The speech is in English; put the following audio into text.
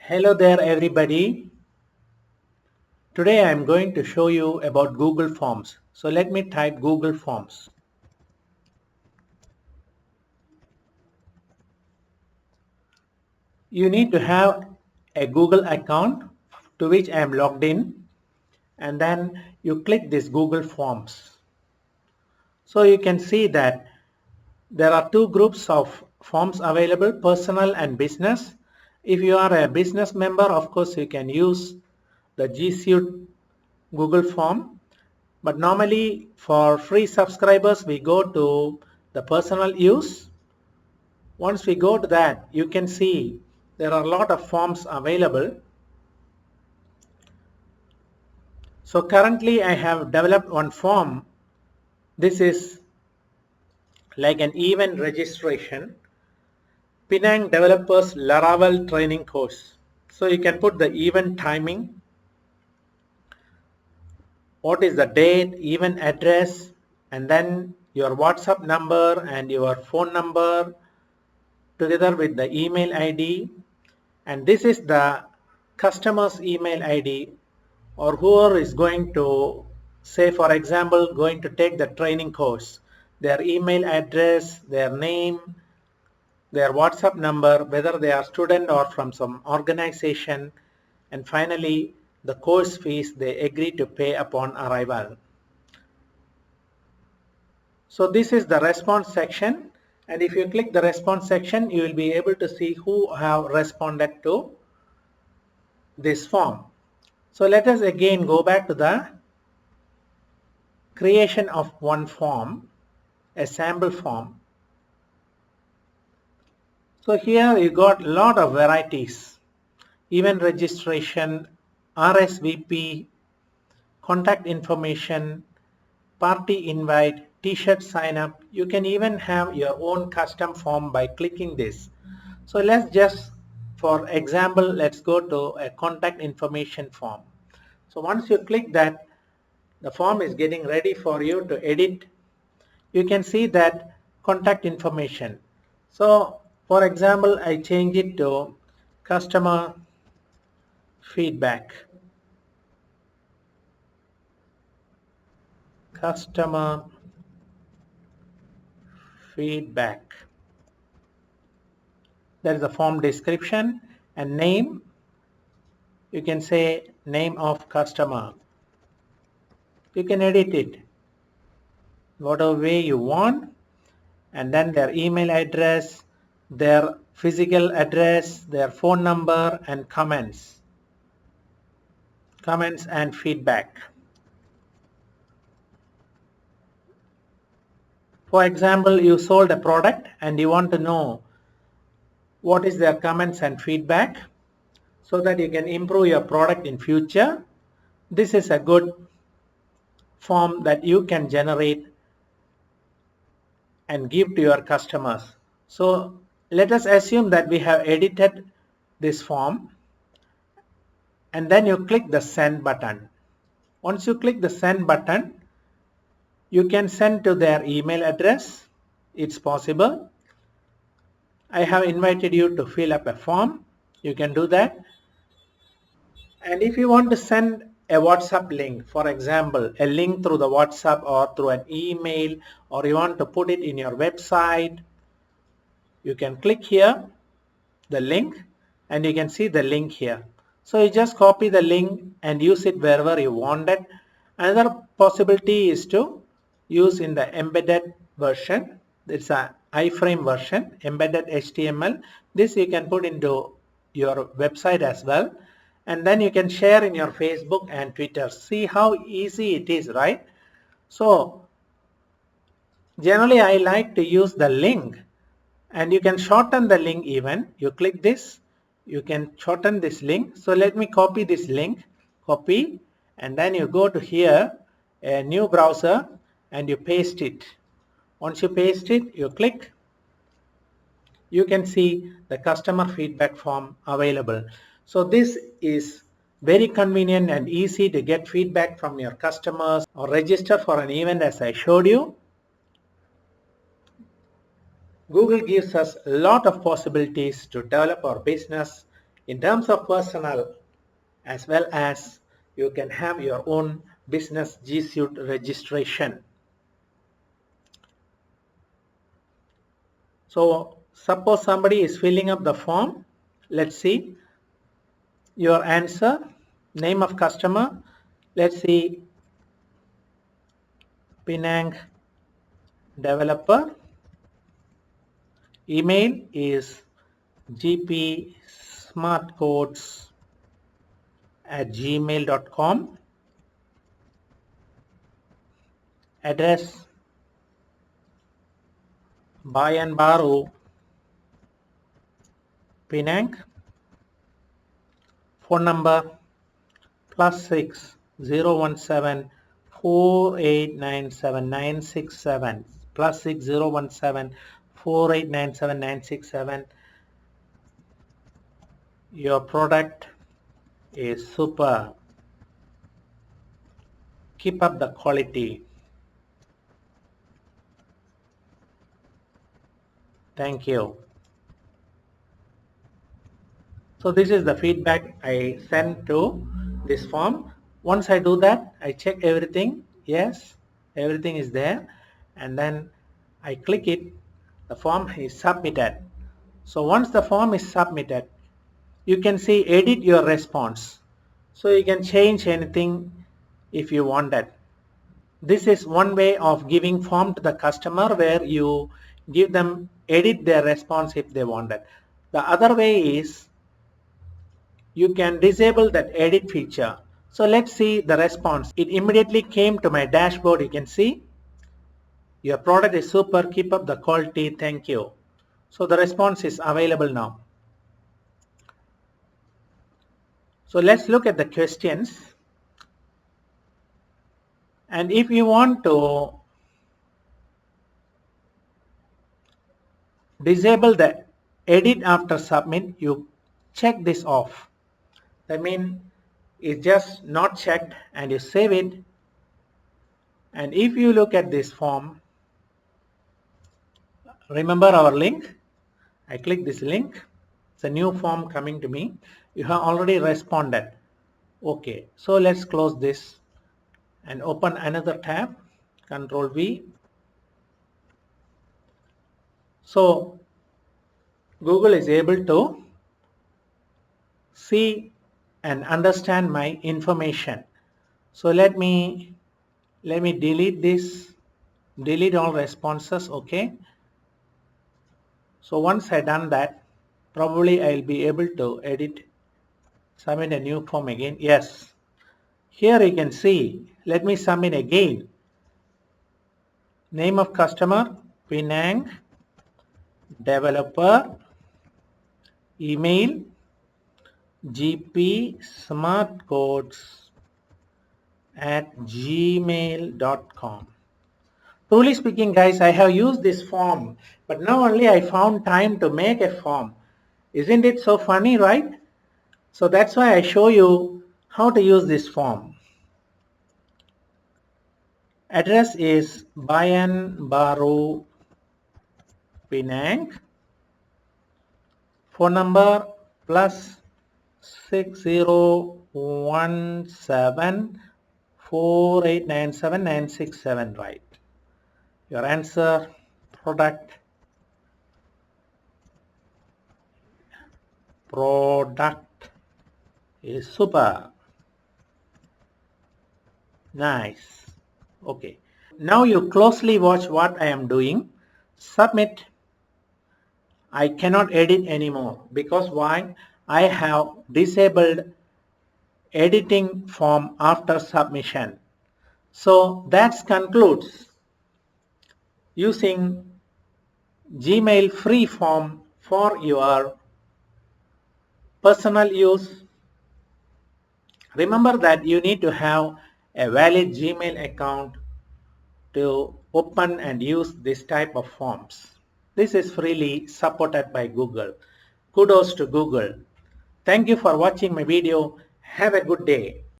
Hello there everybody. Today I am going to show you about Google Forms. So let me type Google Forms. You need to have a Google account to which I am logged in, and then you click this Google Forms. So you can see that there are two groups of forms available, personal and business. If you are a business member, of course you can use the G Suite Google Form. But normally for free subscribers, we go to the personal use. Once we go to that, you can see there are a lot of forms available. So currently I have developed one form. This is like an event registration. Penang Developers Laravel training course. So you can put the event timing, what is the date, event address, and then your WhatsApp number and your phone number together with the email ID, and this is the customer's email ID, or whoever is going to, say for example, going to take the training course, their email address, their name, their WhatsApp number, whether they are student or from some organization, and finally the course fees they agree to pay upon arrival. So this is the response section, and if you click the response section, you will be able to see who have responded to this form. So let us again go back to the creation of one form, a sample form. So here you got a lot of varieties: event registration, RSVP, contact information, party invite, t-shirt sign up. You can even have your own custom form by clicking this. So let's just, for example, let's go to a contact information form. So once you click that, the form is getting ready for you to edit. You can see that contact information. So for example, I change it to customer feedback. Customer feedback. There is a form description and name. You can say name of customer. You can edit it whatever way you want, and then their email address, their physical address, their phone number, and comments and feedback. For example, you sold a product and you want to know what is their comments and feedback so that you can improve your product in future. This is a good form that you can generate and give to your customers. So let us assume that we have edited this form, and then you click the send button. Once you click the send button, you can send to their email address. It's possible. I have invited you to fill up a form. You can do that. And if you want to send a WhatsApp link, for example, a link through the WhatsApp or through an email, or you want to put it in your website, you can click here, the link, and you can see the link here. So you just copy the link and use it wherever you want it. Another possibility is to use in the embedded version. It's a iframe version, embedded HTML. This you can put into your website as well, and then you can share in your Facebook and Twitter. See how easy it is, right? So generally I like to use the link, and you can shorten the link even. You click this, you can shorten this link. So let me copy this link, copy, and then you go to here, a new browser, and you paste it. Once you paste it, you click, you can see the customer feedback form available. So this is very convenient and easy to get feedback from your customers or register for an event as I showed you. Google gives us a lot of possibilities to develop our business in terms of personal, as well as you can have your own business G Suite registration. So suppose somebody is filling up the form. Let's see your answer, name of customer. Let's see Penang Developer. Email is gpsmartcodes@gmail.com. Address Buy and Borrow, Penang. Phone number +6017 4897 +6017 4897 967. Your product is super. Keep up the quality. Thank you. So this is the feedback I send to this form. Once I do that, I check everything. Yes, everything is there. And then I click it. The form is submitted. So once the form is submitted, you can see edit your response. So you can change anything if you want that. This is one way of giving form to the customer where you give them edit their response if they want it. The other way is you can disable that edit feature. So let's see the response. It immediately came to my dashboard. You can see your product is super. Keep up the quality. Thank you. So the response is available now. So let's look at the questions. And if you want to disable the edit after submit, you check this off. That means it's just not checked and you save it. And if you look at this form, remember our link. I click this link. It's a new form coming to me. You have already responded. Okay, so let's close this and open another tab. Control V. So Google is able to see and understand my information. So let me delete this, delete all responses. Okay. So once I done that, probably I'll be able to edit, submit a new form again. Yes. Here you can see, let me submit again. Name of customer, Penang Developer. Email, gpsmartcodes@gmail.com. Truly speaking, guys, I have used this form, but now only I found time to make a form. Isn't it so funny, right? So that's why I show you how to use this form. Address is Buy and Borrow, Penang. Phone number +6017 4897 967, right? Your answer, product is super. Nice. Okay. Now you closely watch what I am doing. Submit. I cannot edit anymore because why? I have disabled editing form after submission. So that concludes using Gmail free form for your personal use. Remember that you need to have a valid Gmail account to open and use this type of forms. This is freely supported by Google. Kudos to Google. Thank you for watching my video. Have a good day.